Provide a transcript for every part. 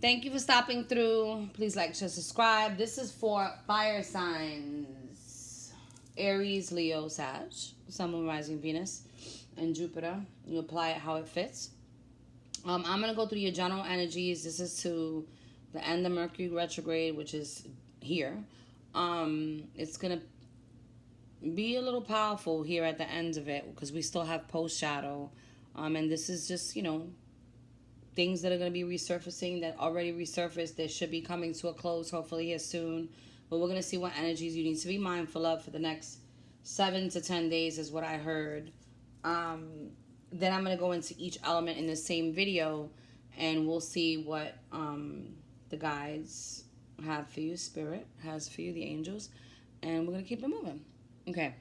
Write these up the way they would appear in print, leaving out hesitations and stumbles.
Thank you for stopping through. Please like, share, subscribe. This is for fire signs. Aries, Leo, Sag, Sun, Moon, Rising, Venus, and Jupiter. You apply it how it fits. I'm going to go through your general energies. This is to the end of Mercury retrograde, which is here. It's going to be a little powerful here at the end of it because we still have post shadow. And this is just, things that are going to be resurfacing that already resurfaced. They should be coming to a close hopefully here soon. But we're going to see what energies you need to be mindful of for the next 7 to 10 days is what I heard. Then I'm going to go into each element in the same video, and we'll see what the guides have for you, Spirit has for you, the angels, and we're going to keep it moving. Okay.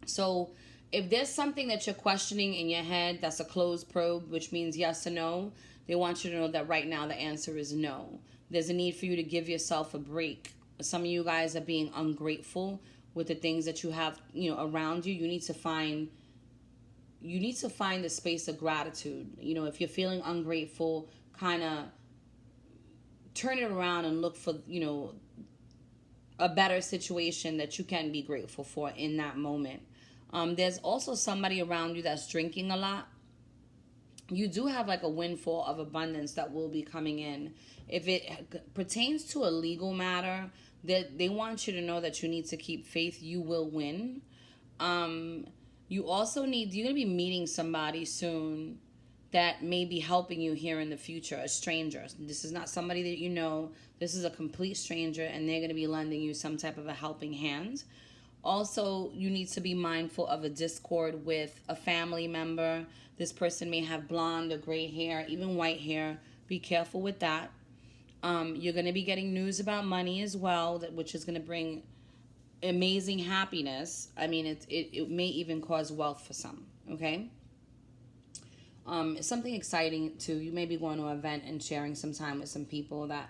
So if there's something that you're questioning in your head that's a closed probe, which means yes or no, they want you to know that right now the answer is no. There's a need for you to give yourself a break. Some of you guys are being ungrateful with the things that you have, around you. You need to find the space of gratitude. If you're feeling ungrateful, kind of turn it around and look for, a better situation that you can be grateful for in that moment. There's also somebody around you that's drinking a lot. You do have like a windfall of abundance that will be coming in. If it pertains to a legal matter, that they want you to know that you need to keep faith. You will win. You're going to be meeting somebody soon that may be helping you here in the future, a stranger. This is not somebody that you know. This is a complete stranger, and they're going to be lending you some type of a helping hand. Also, you need to be mindful of a discord with a family member. This person may have blonde or gray hair, even white hair. Be careful with that. You're going to be getting news about money as well, which is going to bring amazing happiness. I mean, it may even cause wealth for some, okay? It's something exciting too. You may be going to an event and sharing some time with some people that,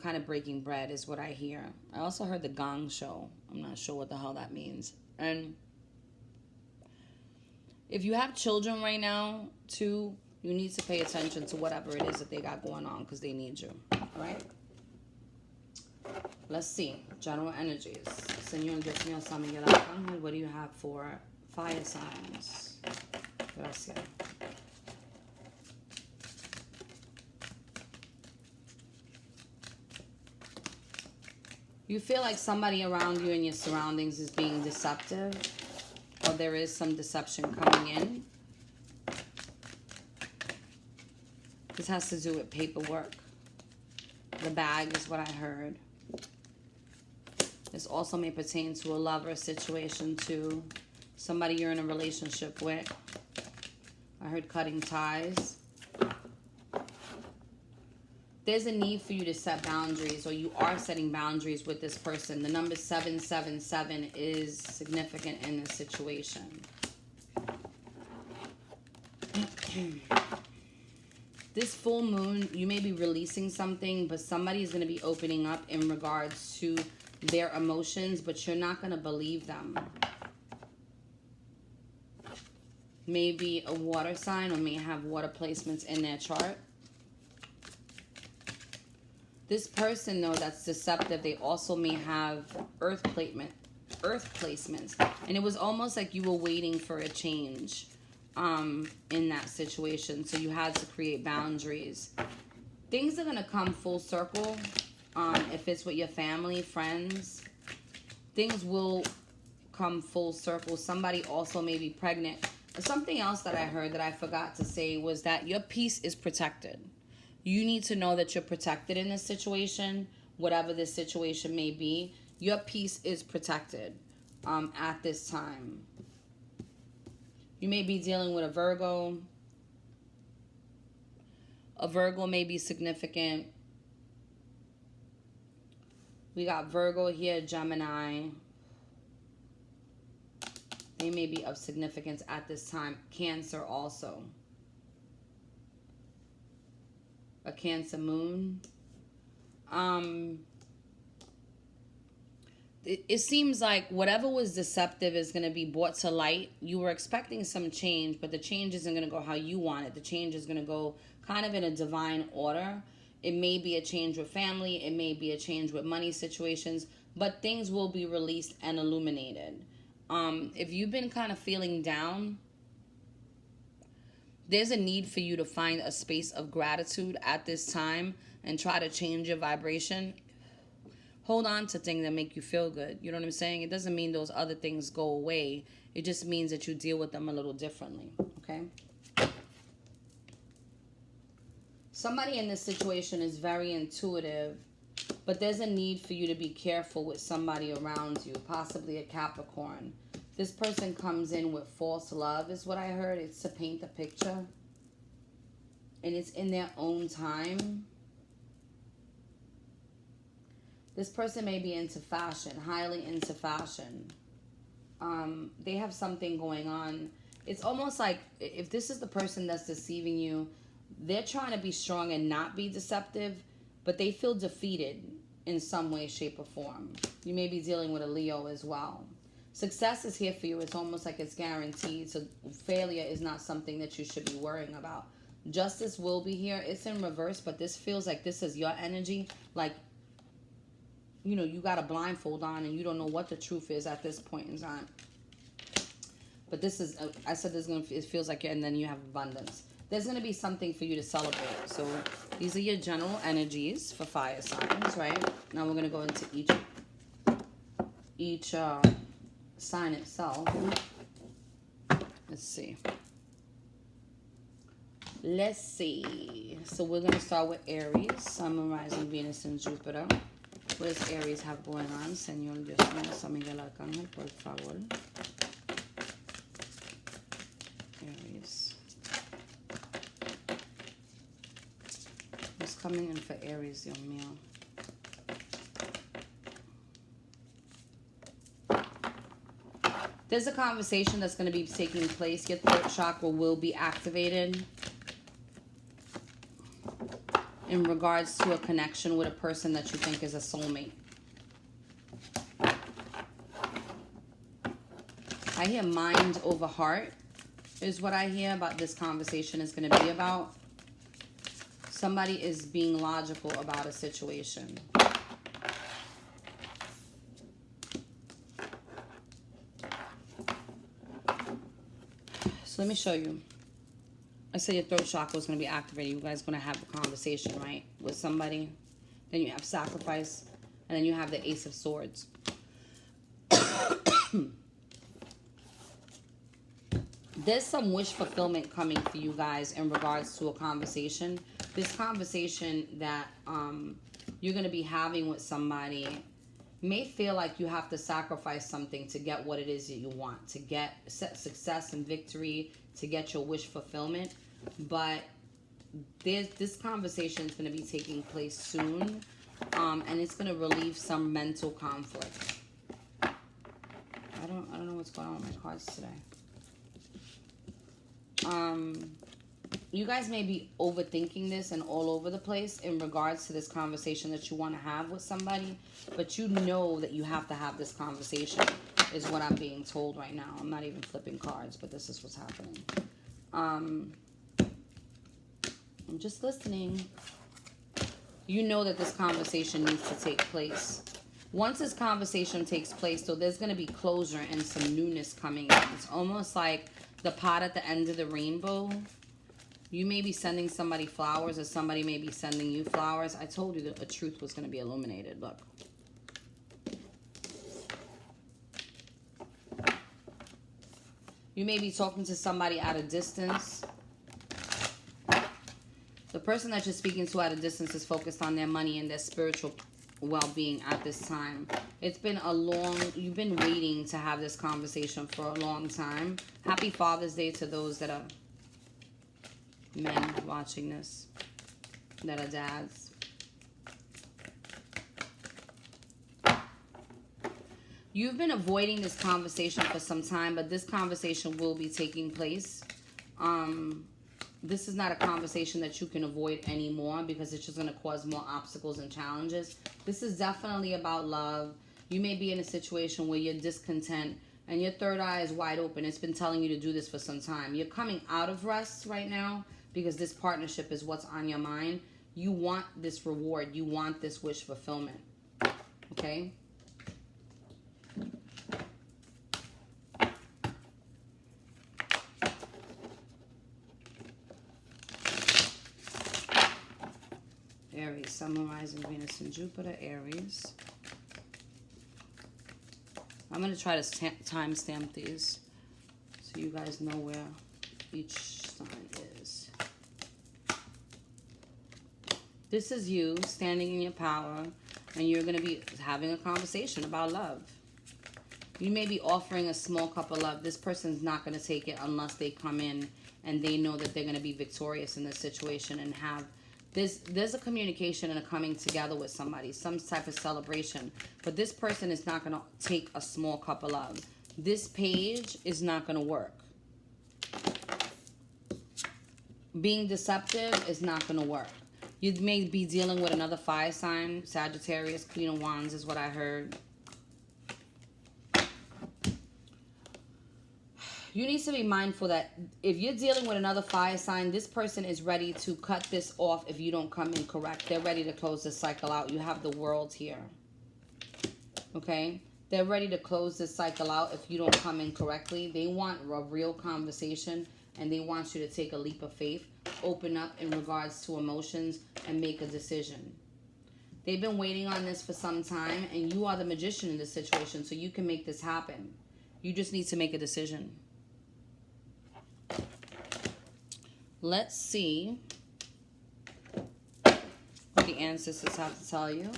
kind of breaking bread is what I hear. I also heard the gong show. I'm not sure what the hell that means. And if you have children right now too, you need to pay attention to whatever it is that they got going on because they need you, all right? Let's see. General energies. Señor Dios mío, San Miguel Arcángel, what do you have for fire signs? Gracias. You feel like somebody around you in your surroundings is being deceptive, or there is some deception coming in. This has to do with paperwork. The bag is what I heard. This also may pertain to a lover situation too. Somebody you're in a relationship with. I heard cutting ties. There's a need for you to set boundaries, or you are setting boundaries with this person. The number 777 is significant in this situation. This full moon, you may be releasing something, but somebody is going to be opening up in regards to their emotions, but you're not going to believe them. Maybe a water sign, or may have water placements in their chart. This person, though, that's deceptive, they also may have earth placements. And it was almost like you were waiting for a change in that situation. So you had to create boundaries. Things are going to come full circle. If it's with your family, friends, things will come full circle. Somebody also may be pregnant. Something else that I heard that I forgot to say was that your peace is protected. You need to know that you're protected in this situation, whatever this situation may be. Your peace is protected at this time. You may be dealing with a Virgo. A Virgo may be significant. We got Virgo here, Gemini. They may be of significance at this time. Cancer also. A Cancer moon. It seems like whatever was deceptive is going to be brought to light. You were expecting some change, but the change isn't going to go how you want it. The change is going to go kind of in a divine order. It may be a change with family. It may be a change with money situations. But things will be released and illuminated. If you've been kind of feeling down, there's a need for you to find a space of gratitude at this time and try to change your vibration. Hold on to things that make you feel good. You know what I'm saying? It doesn't mean those other things go away. It just means that you deal with them a little differently, okay? Somebody in this situation is very intuitive, but there's a need for you to be careful with somebody around you, possibly a Capricorn. This person comes in with false love, is what I heard. It's to paint the picture. And it's in their own time. This person may be into fashion, highly into fashion. They have something going on. It's almost like if this is the person that's deceiving you, they're trying to be strong and not be deceptive, but they feel defeated in some way, shape, or form. You may be dealing with a Leo as well. Success is here for you. It's almost like it's guaranteed. So failure is not something that you should be worrying about. Justice will be here. It's in reverse, but this feels like this is your energy. Like, you know, you got a blindfold on and you don't know what the truth is at this point in time. But this is, I said this is going to, it feels like, and then you have abundance. There's going to be something for you to celebrate. So these are your general energies for fire signs, right? Now we're going to go into each sign itself. Let's see. So we're going to start with Aries, Sun, Moon, Rising, Venus, and Jupiter. What does Aries have going on? Señor Dios mío, San Miguel Arcángel, por favor. Aries. What's coming in for Aries, Dios mío? There's a conversation that's going to be taking place. Your throat chakra will be activated in regards to a connection with a person that you think is a soulmate. I hear mind over heart is what I hear about this conversation is going to be about. Somebody is being logical about a situation. So let me show you. I said your throat chakra is going to be activated. You guys are going to have a conversation, right, with somebody. Then you have sacrifice. And then you have the Ace of Swords. There's some wish fulfillment coming for you guys in regards to a conversation. This conversation that you're going to be having with somebody may feel like you have to sacrifice something to get what it is that you want, to get success and victory, to get your wish fulfillment. But this conversation is going to be taking place soon, and it's going to relieve some mental conflict. I don't know what's going on with my cards today. You guys may be overthinking this and all over the place in regards to this conversation that you want to have with somebody, but you know that you have to have this conversation is what I'm being told right now. I'm not even flipping cards, but this is what's happening. I'm just listening. You know that this conversation needs to take place. Once this conversation takes place, so there's going to be closure and some newness coming in. It's almost like the pot at the end of the rainbow. You may be sending somebody flowers or somebody may be sending you flowers. I told you that a truth was going to be illuminated. Look. You may be talking to somebody at a distance. The person that you're speaking to at a distance is focused on their money and their spiritual well-being at this time. It's been you've been waiting to have this conversation for a long time. Happy Father's Day to those that are men watching this, that are dads. You've been avoiding this conversation for some time, but this conversation will be taking place. This is not a conversation that you can avoid anymore because it's just going to cause more obstacles and challenges. This is definitely about love. You may be in a situation where you're discontent and your third eye is wide open. It's been telling you to do this for some time. You're coming out of rest right now because this partnership is what's on your mind. You want this reward. You want this wish fulfillment. Okay? Aries, Sun, Moon, Rising, Venus, and Jupiter. Aries. I'm going to try to timestamp these so you guys know where each sign is. This is you standing in your power, and you're going to be having a conversation about love. You may be offering a small cup of love. This person's not going to take it unless they come in and they know that they're going to be victorious in this situation and have there's a communication and a coming together with somebody, some type of celebration. But this person is not going to take a small cup of love. This page is not going to work. Being deceptive is not going to work. You may be dealing with another fire sign. Sagittarius, Queen of Wands is what I heard. You need to be mindful that if you're dealing with another fire sign, this person is ready to cut this off if you don't come in correct. They're ready to close this cycle out. You have the World here. Okay? They're ready to close this cycle out if you don't come in correctly. They want a real conversation, and they want you to take a leap of faith, open up in regards to emotions, and make a decision. They've been waiting on this for some time, and you are the magician in this situation, so you can make this happen. You just need to make a decision. Let's see what the ancestors have to tell you.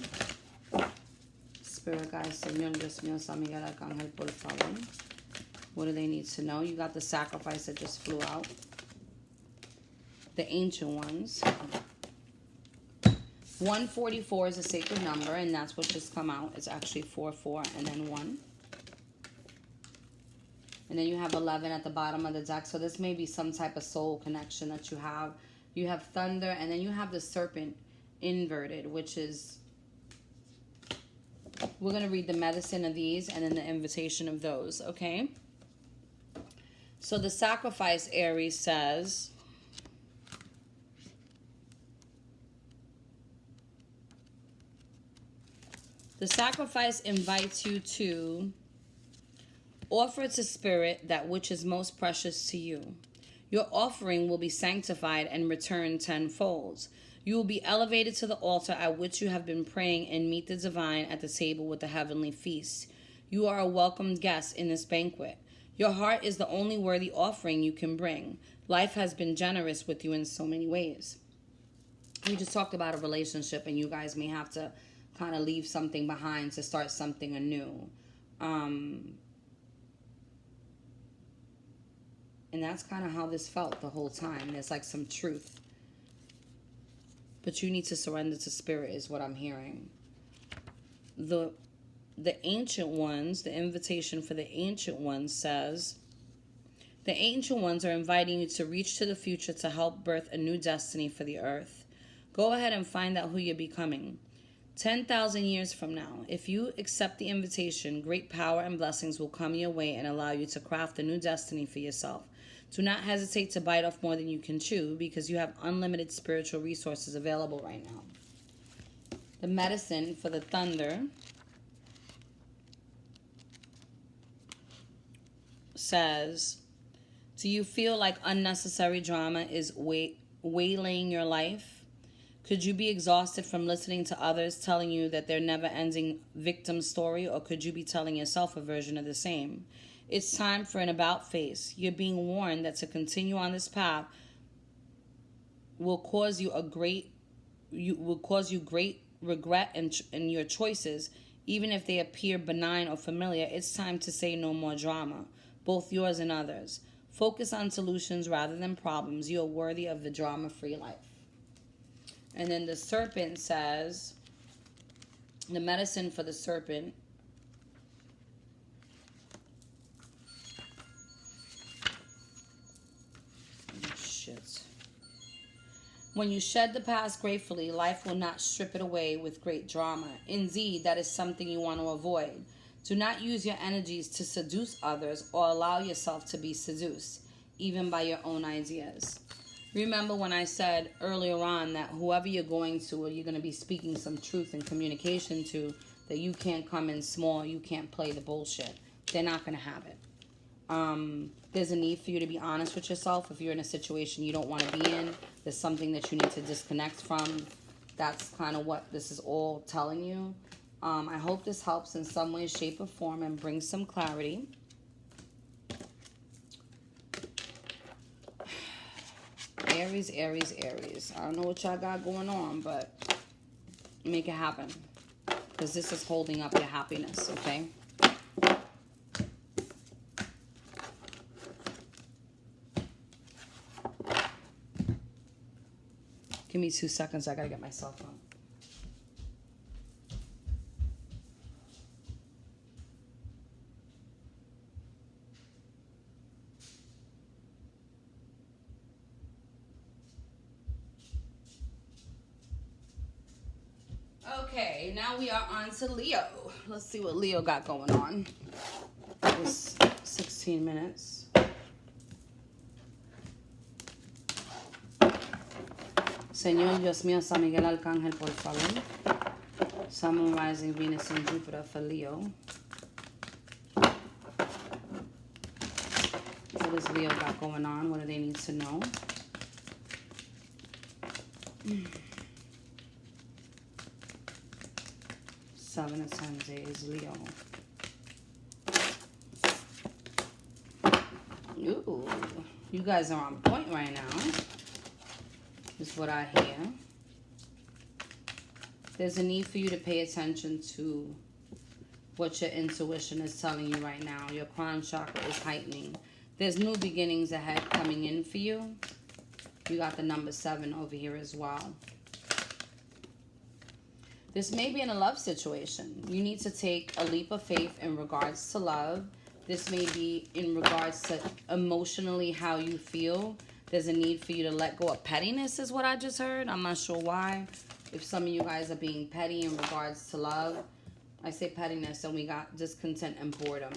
Spirit guides, Señor Dios mío, San Miguel Arcángel, por favor. What do they need to know? You got the sacrifice that just flew out. The ancient ones. 144 is a sacred number, and that's what just come out. It's actually 4, and then 1. And then you have 11 at the bottom of the deck. So this may be some type of soul connection that you have. You have thunder, and then you have the serpent inverted, which is... We're going to read the medicine of these and then the invitation of those, okay? So the sacrifice, Aries, says... The sacrifice invites you to... Offer to Spirit that which is most precious to you. Your offering will be sanctified and returned tenfold. You will be elevated to the altar at which you have been praying and meet the divine at the table with the heavenly feast. You are a welcomed guest in this banquet. Your heart is the only worthy offering you can bring. Life has been generous with you in so many ways. We just talked about a relationship, and you guys may have to kind of leave something behind to start something anew. And that's kind of how this felt the whole time. There's like some truth. But you need to surrender to Spirit is what I'm hearing. The ancient ones, the invitation for the ancient ones says, the ancient ones are inviting you to reach to the future to help birth a new destiny for the earth. Go ahead and find out who you're becoming. 10,000 years from now, if you accept the invitation, great power and blessings will come your way and allow you to craft a new destiny for yourself. Do not hesitate to bite off more than you can chew because you have unlimited spiritual resources available right now. The medicine for the thunder says, do you feel like unnecessary drama is waylaying your life? Could you be exhausted from listening to others telling you that their never-ending victim story, or could you be telling yourself a version of the same? It's time for an about face. You're being warned that to continue on this path will cause you great regret in your choices, even if they appear benign or familiar. It's time to say no more drama, both yours and others. Focus on solutions rather than problems. You are worthy of the drama-free life. And then the serpent says, the medicine for the serpent, when you shed the past gratefully, life will not strip it away with great drama. Indeed, that is something you want to avoid. Do not use your energies to seduce others or allow yourself to be seduced, even by your own ideas. Remember when I said earlier on that whoever you're going to or you're going to be speaking some truth and communication to, that you can't come in small, you can't play the bullshit. They're not going to have it. There's a need for you to be honest with yourself. If you're in a situation you don't want to be in, there's something that you need to disconnect from. That's kind of what this is all telling you. I hope this helps in some way, shape, or form and brings some clarity. Aries, Aries, Aries. I don't know what y'all got going on, but make it happen. Because this is holding up your happiness, okay? Give me 2 seconds. I gotta get my cell phone. Okay, now we are on to Leo. Let's see what Leo got going on. It was 16 minutes. Señor Dios mío, San Miguel Arcángel, por favor. Sun, Moon, Rising, Venus, and Jupiter for Leo. What does Leo got going on? What do they need to know? Seven of Pentacles is Leo. Ooh, you guys are on point right now. Is what I hear. There's a need for you to pay attention to what your intuition is telling you right now. Your crown chakra is heightening. There's new beginnings ahead coming in for you. You got the number 7 over here as well. This may be in a love situation. You need to take a leap of faith in regards to love. This may be in regards to emotionally how you feel. There's a need for you to let go of pettiness is what I just heard. I'm not sure why. If some of you guys are being petty in regards to love. I say pettiness and we got discontent and boredom.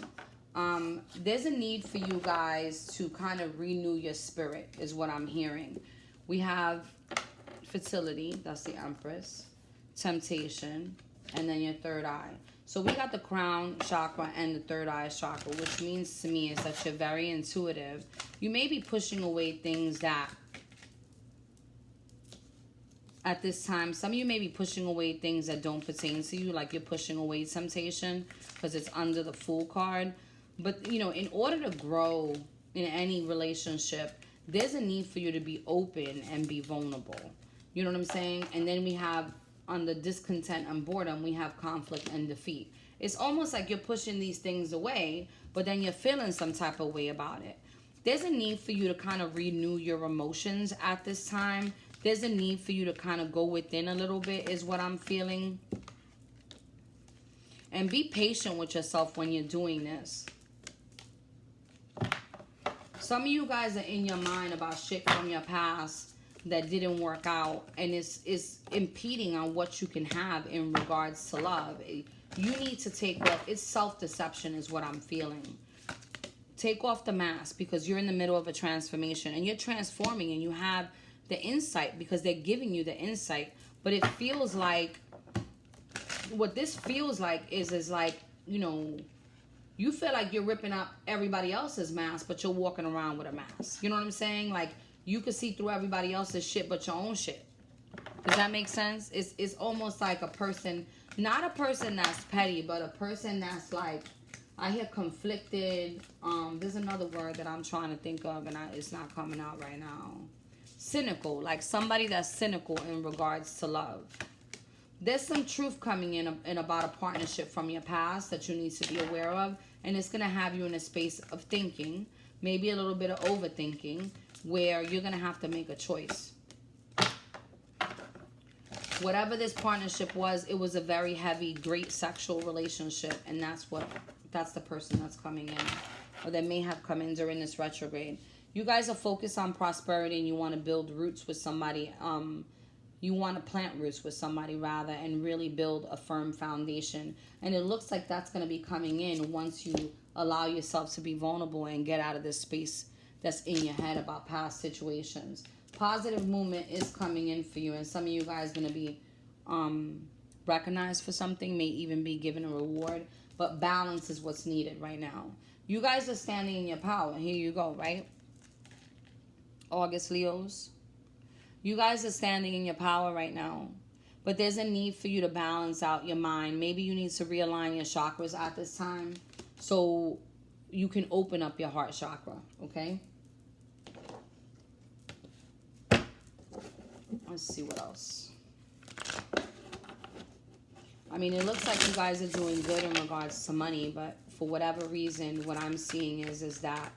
There's a need for you guys to kind of renew your spirit is what I'm hearing. We have fertility. That's the Empress. Temptation, and then your third eye. So we got the crown chakra and the third eye chakra, which means to me is that you're very intuitive. You may be pushing away things that at this time, some of you may be pushing away things that don't pertain to you, like you're pushing away temptation because it's under the Fool card. But, you know, in order to grow in any relationship, there's a need for you to be open and be vulnerable. You know what I'm saying? And then we have on the discontent and boredom, we have conflict and defeat. It's almost like you're pushing these things away, but then you're feeling some type of way about it. There's a need for you to kind of renew your emotions at this time. There's a need for you to kind of go within a little bit is what I'm feeling. And be patient with yourself when you're doing this. Some of you guys are in your mind about shit from your past that didn't work out, and it's impeding on what you can have in regards to love. You need to take off. It's self-deception is what I'm feeling. Take off the mask because you're in the middle of a transformation and you're transforming and you have the insight because they're giving you the insight. But it feels like, what this feels like is like, you know, you feel like you're ripping up everybody else's mask, but you're walking around with a mask. You know what I'm saying? Like, you can see through everybody else's shit but your own shit. Does that make sense? It's almost like a person, not a person that's petty, but a person that's like, I hear conflicted. There's another word that I'm trying to think of and it's not coming out right now. Cynical, like somebody that's cynical in regards to love. There's some truth coming in about a partnership from your past that you need to be aware of, and it's going to have you in a space of thinking, maybe a little bit of overthinking, where you're going to have to make a choice. Whatever this partnership was, it was a very heavy, great sexual relationship, and that's the person that's coming in, or that may have come in during this retrograde. You guys are focused on prosperity and you want to build roots with somebody. You want to plant roots with somebody rather and really build a firm foundation. And it looks like that's going to be coming in once you allow yourself to be vulnerable and get out of this space that's in your head about past situations. Positive movement is coming in for you, and some of you guys going to be recognized for something, may even be given a reward, but balance is what's needed right now. You guys are standing in your power. Here you go, right? August Leos. You guys are standing in your power right now, but there's a need for you to balance out your mind. Maybe you need to realign your chakras at this time so you can open up your heart chakra, okay? Let's see what else. I mean, it looks like you guys are doing good in regards to money, but for whatever reason, what I'm seeing is that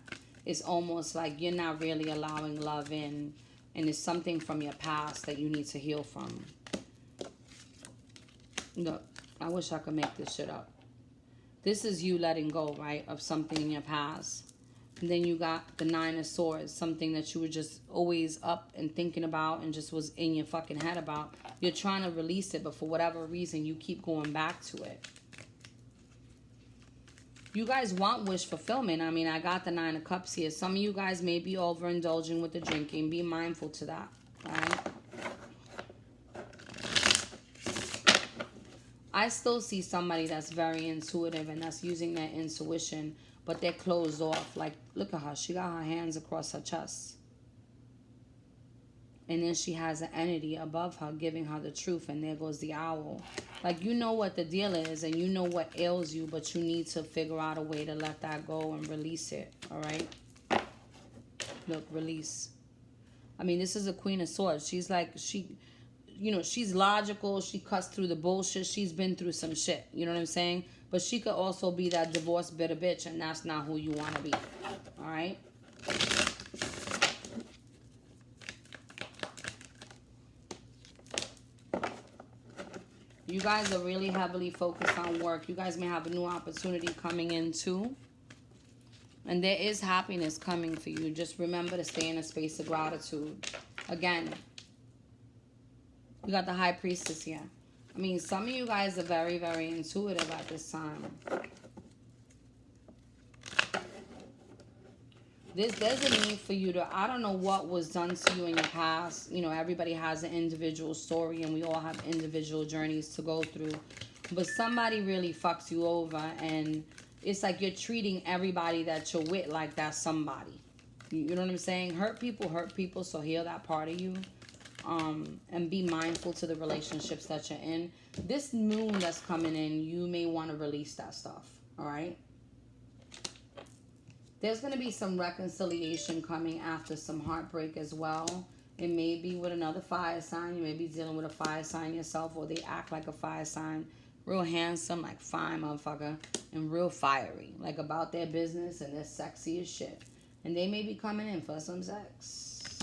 it's almost like you're not really allowing love in, and it's something from your past that you need to heal from. Look, I wish I could make this shit up. This is you letting go, right, of something in your past. And then you got the Nine of Swords, something that you were just always up and thinking about and just was in your fucking head about. You're trying to release it, but for whatever reason, you keep going back to it. You guys want wish fulfillment. I mean, I got the Nine of Cups here. Some of you guys may be overindulging with the drinking. Be mindful to that, all right? I still see somebody that's very intuitive and that's using their intuition, but they're closed off. Like, look at her. She got her hands across her chest. And then she has an entity above her giving her the truth, and there goes the owl. Like, you know what the deal is, and you know what ails you, but you need to figure out a way to let that go and release it, all right? Look, release. I mean, this is a Queen of Swords. She's like, you know, she's logical. She cuts through the bullshit. She's been through some shit. You know what I'm saying? But she could also be that divorced bitter bitch, and that's not who you want to be. All right? You guys are really heavily focused on work. You guys may have a new opportunity coming in too. And there is happiness coming for you. Just remember to stay in a space of gratitude. Again, you got the High Priestess here. I mean, some of you guys are very, very intuitive at this time. There's a need for you to, I don't know what was done to you in your past. You know, everybody has an individual story and we all have individual journeys to go through. But somebody really fucks you over, and it's like you're treating everybody that you're with like that's somebody. You know what I'm saying? Hurt people, so heal that part of you. And be mindful to the relationships that you're in. This moon that's coming in, you may want to release that stuff, all right? There's going to be some reconciliation coming after some heartbreak as well. It may be with another fire sign. You may be dealing with a fire sign yourself, or they act like a fire sign. Real handsome, like fine motherfucker, and real fiery, like about their business, and they're sexy as shit. And they may be coming in for some sex.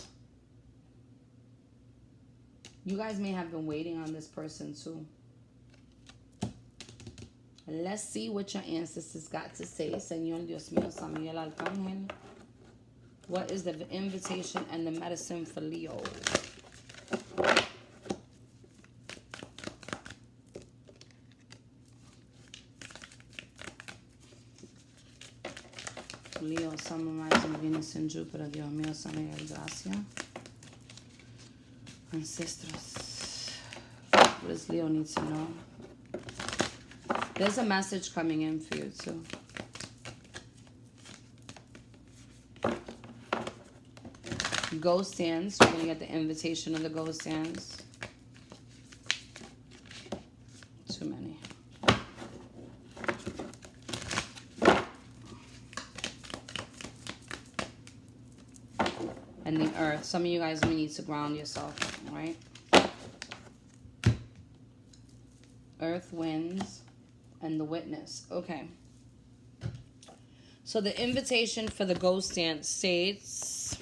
You guys may have been waiting on this person too. Let's see what your ancestors got to say. Señor Dios mío, San Miguel Arcángel. What is the invitation and the medicine for Leo? Leo, Sun, Rising, Venus, and Jupiter. Dios mío, San Miguel, gracias. Ancestors. What does Leo need to know? There's a message coming in for you too. Ghost hands. We're going to get the invitation of the ghost hands. Too many. And the earth. Some of you guys may need to ground yourself, right? Earth, winds, and the witness. Okay. So the invitation for the ghost dance states,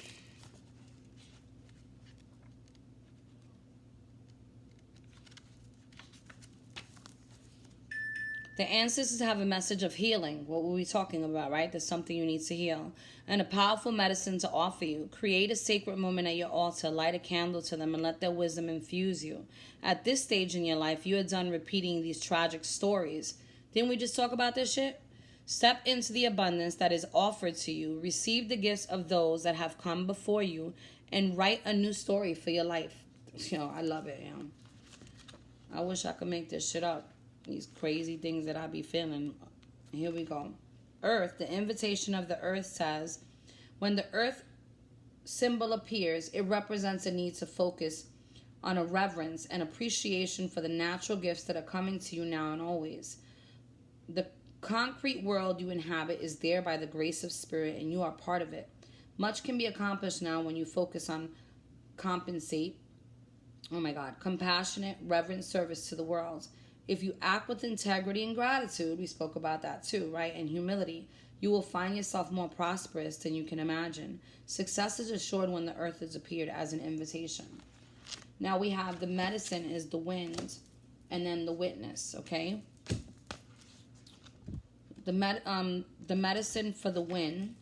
the ancestors have a message of healing. What were we talking about, right? There's something you need to heal. And a powerful medicine to offer you. Create a sacred moment at your altar. Light a candle to them and let their wisdom infuse you. At this stage in your life, you are done repeating these tragic stories. Didn't we just talk about this shit? Step into the abundance that is offered to you. Receive the gifts of those that have come before you and write a new story for your life. I love it. I wish I could make this shit up. These crazy things that I be feeling. Here we go. Earth, the invitation of the earth says, when the earth symbol appears, it represents a need to focus on a reverence and appreciation for the natural gifts that are coming to you now and always. The concrete world you inhabit is there by the grace of spirit, and you are part of it. Much can be accomplished now when you focus on compassionate, reverent service to the world. If you act with integrity and gratitude, we spoke about that too, right? And humility, you will find yourself more prosperous than you can imagine. Success is assured when the earth has appeared as an invitation. Now we have the medicine is the wind, and then the witness, okay? The medicine for the wind.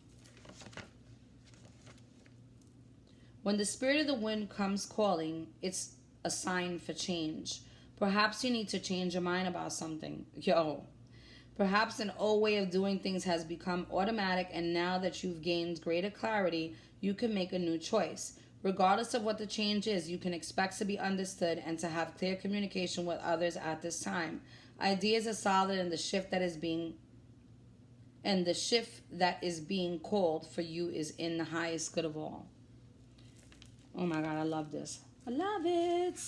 When the spirit of the wind comes calling, it's a sign for change. Perhaps you need to change your mind about something. Perhaps an old way of doing things has become automatic, and now that you've gained greater clarity, you can make a new choice. Regardless of what the change is, you can expect to be understood and to have clear communication with others at this time. Ideas are solid, and the shift that is being called for you is in the highest good of all. Oh my God, I love this. I love it.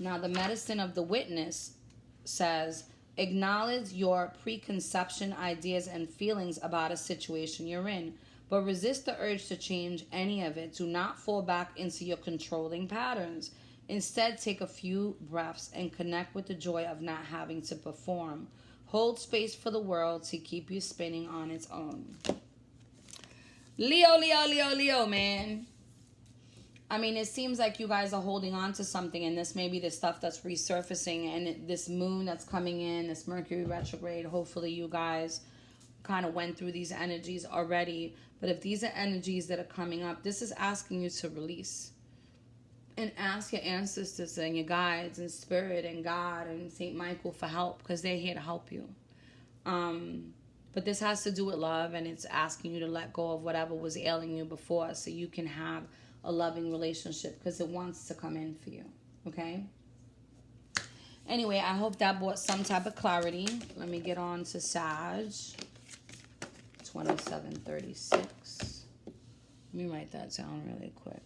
Now, the medicine of the witness says, acknowledge your preconception, ideas, and feelings about a situation you're in, but resist the urge to change any of it. Do not fall back into your controlling patterns. Instead, take a few breaths and connect with the joy of not having to perform. Hold space for the world to keep you spinning on its own. Leo, man. I mean, it seems like you guys are holding on to something, and this may be the stuff that's resurfacing, and this moon that's coming in, this Mercury retrograde, hopefully you guys kind of went through these energies already. But if these are energies that are coming up, this is asking you to release. And ask your ancestors and your guides and spirit and God and St. Michael for help, because they're here to help you. But this has to do with love, and it's asking you to let go of whatever was ailing you before so you can have a loving relationship, because it wants to come in for you. Okay? Anyway, I hope that brought some type of clarity. Let me get on to Sag. 2736. Let me write that down really quick.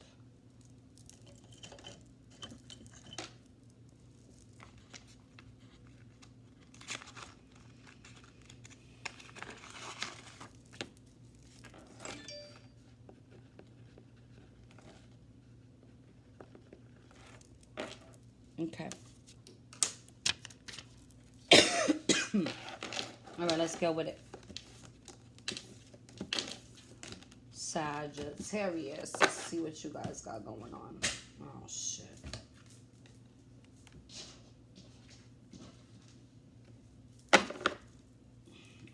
Okay. All right, let's go with it. Sagittarius. Let's see what you guys got going on. Oh, shit. I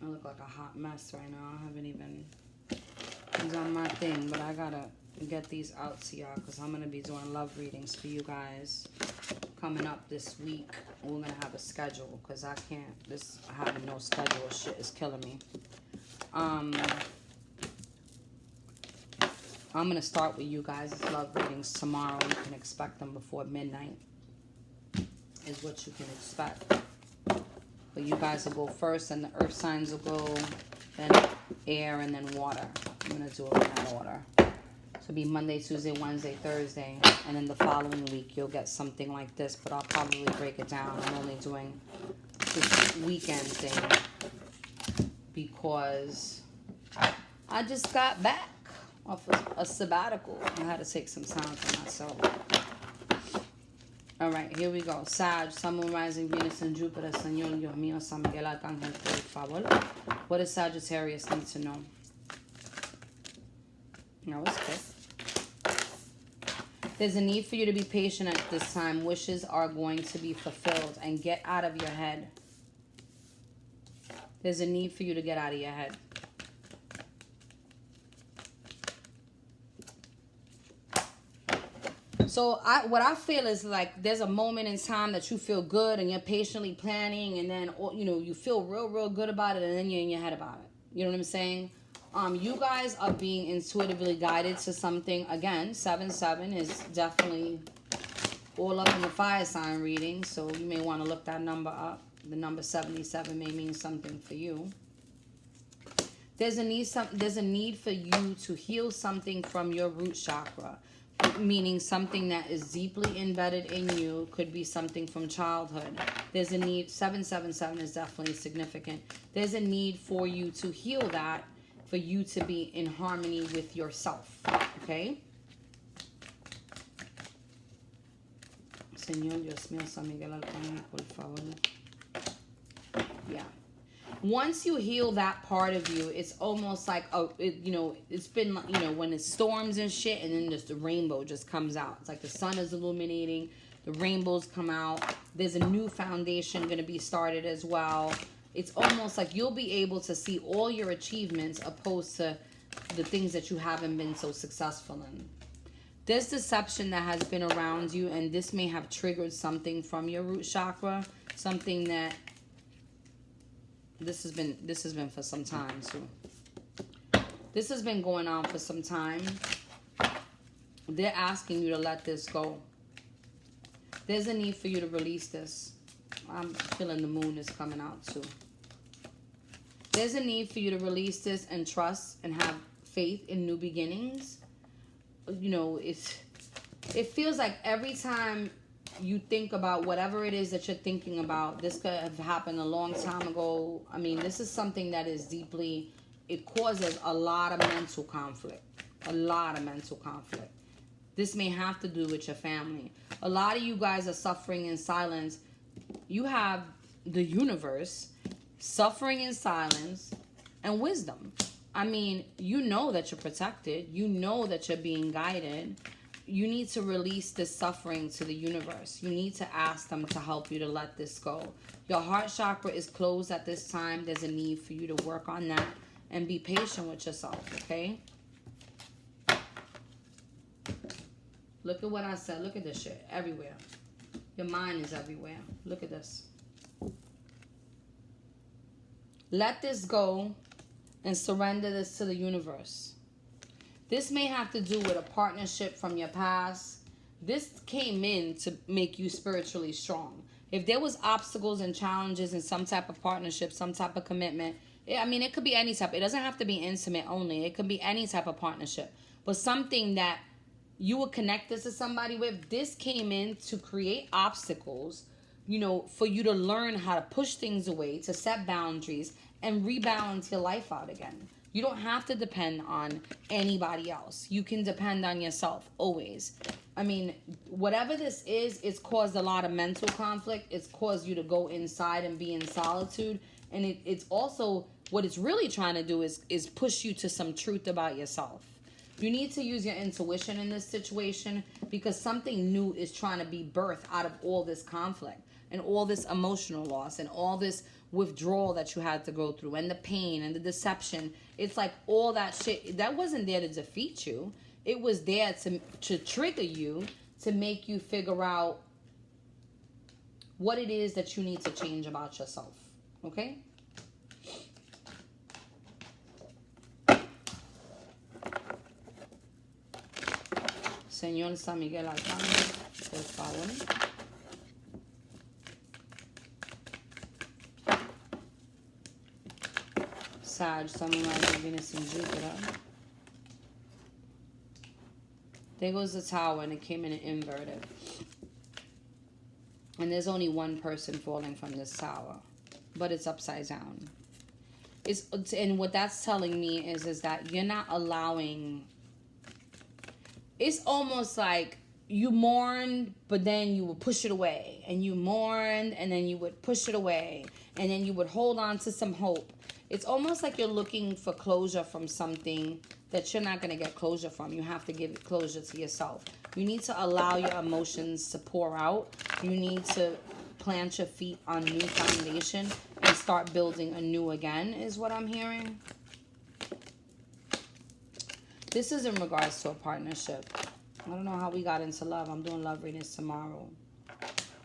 look like a hot mess right now. I haven't even done my thing, but I gotta get these out to y'all, because I'm gonna be doing love readings for you guys coming up this week. We're gonna have a schedule, because I can't, this having no schedule shit is killing me. I'm gonna start with you guys' love readings tomorrow. You can expect them before midnight, is what you can expect. But you guys will go first, and the earth signs will go, then air, and then water. I'm gonna do it in that order. So it'll be Monday, Tuesday, Wednesday, Thursday, and then the following week you'll get something like this, but I'll probably break it down. I'm only doing this weekend thing because I just got back off a sabbatical. I had to take some time for myself. All right, here we go. Sag, Sun, Moon, Rising, Venus, and Jupiter. Señor, Dios mío, San Miguel Arcángel, por favor. What does Sagittarius need to know? No, it's good. There's a need for you to be patient at this time. Wishes are going to be fulfilled, and get out of your head. There's a need for you to get out of your head. So what I feel is like there's a moment in time that you feel good and you're patiently planning, and then, you know, you feel real good about it, and then you're in your head about it. You know what I'm saying? You guys are being intuitively guided to something. Again, 7-7 is definitely all up in the fire sign reading, so you may want to look that number up. The number 77 may mean something for you. There's a need for you to heal something from your root chakra, meaning something that is deeply embedded in you. Could be something from childhood. There's a need. 777 is definitely significant. There's a need for you to heal that, for you to be in harmony with yourself. Okay? Señor Dios mío, San Miguel Arcángel, por favor. Yeah. Once you heal that part of you, it's almost like, it's been, when it storms and shit, and then just the rainbow just comes out. It's like the sun is illuminating, the rainbows come out. There's a new foundation going to be started as well. It's almost like you'll be able to see all your achievements opposed to the things that you haven't been so successful in. There's deception that has been around you, and this may have triggered something from your root chakra, something that this has been for some time too. This has been going on for some time. They're asking you to let this go. There's a need for you to release this. I'm feeling the moon is coming out too. There's a need for you to release this and trust and have faith in new beginnings. It feels like every time you think about whatever it is that you're thinking about, this could have happened a long time ago. I mean, this is something that is deeply, it causes a lot of mental conflict. A lot of mental conflict. This may have to do with your family. A lot of you guys are suffering in silence. You have the universe suffering in silence and wisdom. I mean, you know that you're protected. You know that you're being guided. You need to release this suffering to the universe. You need to ask them to help you to let this go. Your heart chakra is closed at this time. There's a need for you to work on that and be patient with yourself, okay? Look at what I said. Look at this shit everywhere. Your mind is everywhere. Look at this. Let this go and surrender this to the universe. This may have to do with a partnership from your past. This came in to make you spiritually strong. If there was obstacles and challenges in some type of partnership, some type of commitment, it could be any type. It doesn't have to be intimate only. It could be any type of partnership. But something that you would connect this to somebody with, this came in to create obstacles, for you to learn how to push things away, to set boundaries, and rebalance your life out again. You don't have to depend on anybody else. You can depend on yourself always. I mean, whatever this is, it's caused a lot of mental conflict. It's caused you to go inside and be in solitude. And it's also, what it's really trying to do is push you to some truth about yourself. You need to use your intuition in this situation, because something new is trying to be birthed out of all this conflict and all this emotional loss and all this withdrawal that you had to go through, and the pain and the deception. It's like all that shit that wasn't there to defeat you. It was there to trigger you, to make you figure out what it is that you need to change about yourself. Okay? Señor San Miguel Arcángel, por favor. Sag, Sun, Moon, Rising, Venus, and Jupiter. There goes the tower, and it came in inverted. And there's only one person falling from this tower, but it's upside down. And what that's telling me is that you're not allowing. It's almost like you mourned, but then you would push it away, and you mourned, and then you would push it away, and then you would hold on to some hope. It's almost like you're looking for closure from something that you're not going to get closure from. You have to give closure to yourself. You need to allow your emotions to pour out. You need to plant your feet on new foundation and start building anew again, is what I'm hearing. This is in regards to a partnership. I don't know how we got into love. I'm doing love readings tomorrow.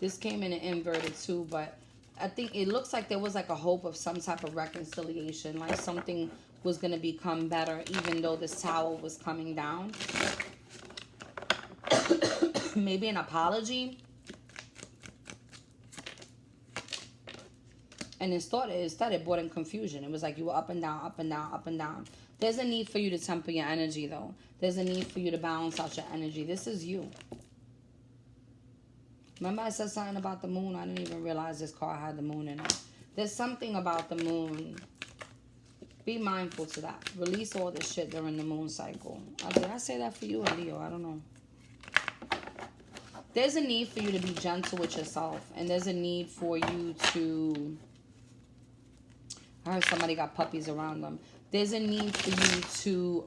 This came in an inverted too, but I think it looks like there was like a hope of some type of reconciliation, like something was going to become better, even though this Tower was coming down. Maybe an apology. And instead it brought in confusion. It was like you were up and down, up and down, up and down. There's a need for you to temper your energy, though. There's a need for you to balance out your energy. This is you. Remember I said something about the moon? I didn't even realize this card had the moon in it. There's something about the moon. Be mindful to that. Release all this shit during the moon cycle. Did I say that for you or Leo? I don't know. There's a need for you to be gentle with yourself. And there's a need for you to... I heard somebody got puppies around them. There's a need for you to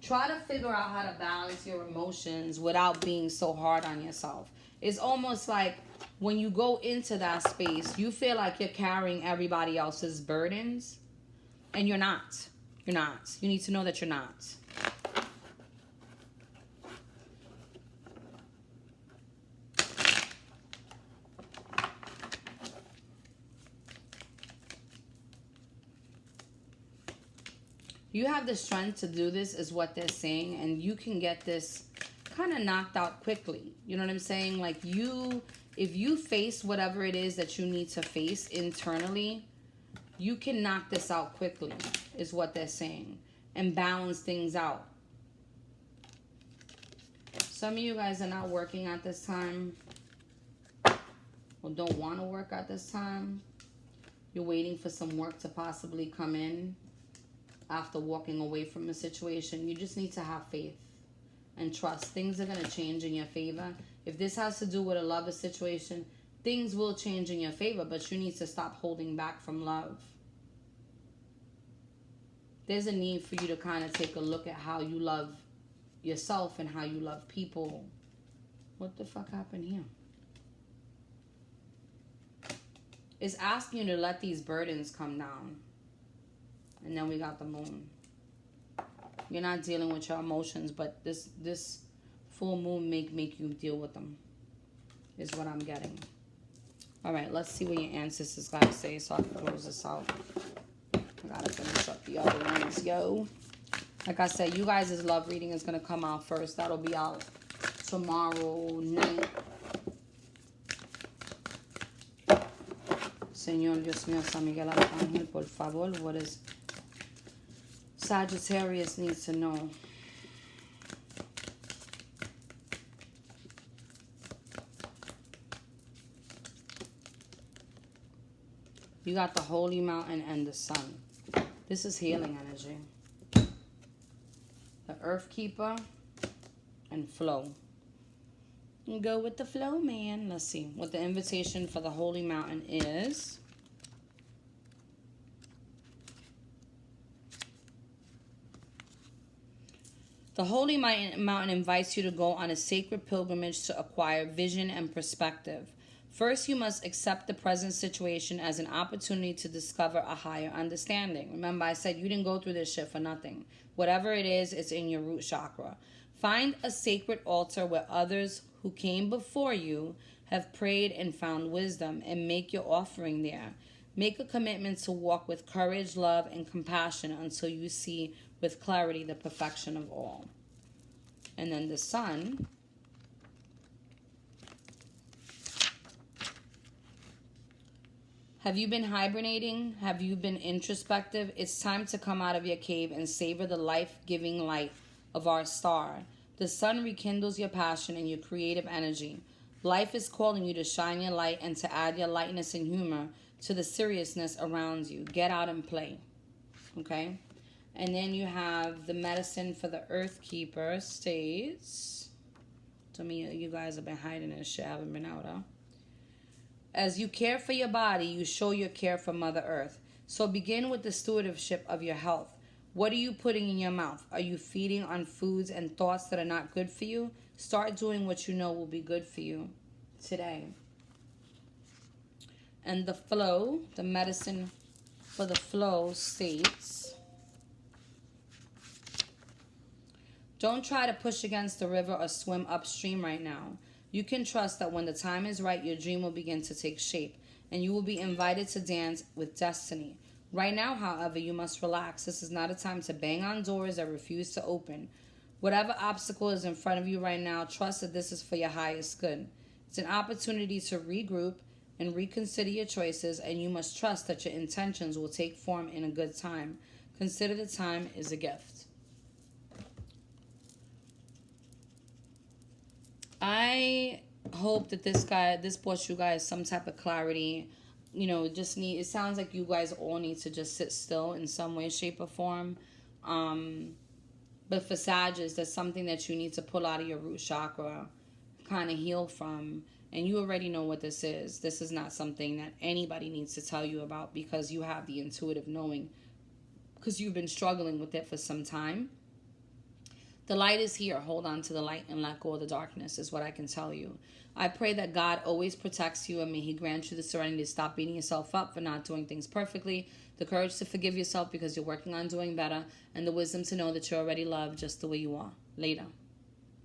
try to figure out how to balance your emotions without being so hard on yourself. It's almost like when you go into that space, you feel like you're carrying everybody else's burdens. And you're not. You're not. You need to know that you're not. You have the strength to do this, is what they're saying, and you can get this kind of knocked out quickly. You know what I'm saying? Like if you face whatever it is that you need to face internally, you can knock this out quickly, is what they're saying, and balance things out. Some of you guys are not working at this time, or don't want to work at this time. You're waiting for some work to possibly come in. After walking away from a situation, you just need to have faith and trust. Things are going to change in your favor. If this has to do with a lover situation, things will change in your favor, but you need to stop holding back from love. There's a need for you to kind of take a look at how you love yourself and how you love people. What the fuck happened here? It's asking you to let these burdens come down. And then we got the moon. You're not dealing with your emotions, but this full moon make you deal with them, is what I'm getting. All right, let's see what your ancestors got to say so I can close this out. I got to finish up the other ones, yo. Like I said, you guys' love reading is going to come out first. That'll be out tomorrow night. Señor Dios mío, San Miguel Arcángel, por favor, what is... Sagittarius needs to know. You got the Holy Mountain and the Sun. This is healing energy. The Earth Keeper and Flow. Go with the flow, man. Let's see what the invitation for the Holy Mountain is. The Holy Mountain invites you to go on a sacred pilgrimage to acquire vision and perspective. First, you must accept the present situation as an opportunity to discover a higher understanding. Remember, I said you didn't go through this shit for nothing. Whatever it is, it's in your root chakra. Find a sacred altar where others who came before you have prayed and found wisdom, and make your offering there. Make a commitment to walk with courage, love, and compassion until you see with clarity the perfection of all. And then the Sun. Have you been hibernating? Have you been introspective? It's time to come out of your cave and savor the life-giving light of our star. The Sun rekindles your passion and your creative energy. Life is calling you to shine your light and to add your lightness and humor to the seriousness around you. Get out and play. Okay? And then you have the medicine for the Earth Keeper states. To me, you guys have been hiding this shit. I haven't been out, huh? As you care for your body, you show your care for Mother Earth. So begin with the stewardship of your health. What are you putting in your mouth? Are you feeding on foods and thoughts that are not good for you? Start doing what you know will be good for you today. And the flow, the medicine for the flow states, don't try to push against the river or swim upstream right now. You can trust that when the time is right, your dream will begin to take shape, and you will be invited to dance with destiny. Right now, however, you must relax. This is not a time to bang on doors that refuse to open. Whatever obstacle is in front of you right now, trust that this is for your highest good. It's an opportunity to regroup and reconsider your choices, and you must trust that your intentions will take form in a good time. Consider the time is a gift. I hope that this brought you guys some type of clarity. It sounds like you guys all need to just sit still in some way, shape, or form. But for Sagittarius, that's something that you need to pull out of your root chakra, kind of heal from. And you already know what this is. This is not something that anybody needs to tell you about, because you have the intuitive knowing, because you've been struggling with it for some time. The light is here. Hold on to the light and let go of the darkness is what I can tell you. I pray that God always protects you, and may He grant you the serenity to stop beating yourself up for not doing things perfectly, the courage to forgive yourself because you're working on doing better, and the wisdom to know that you're already loved just the way you are. Later.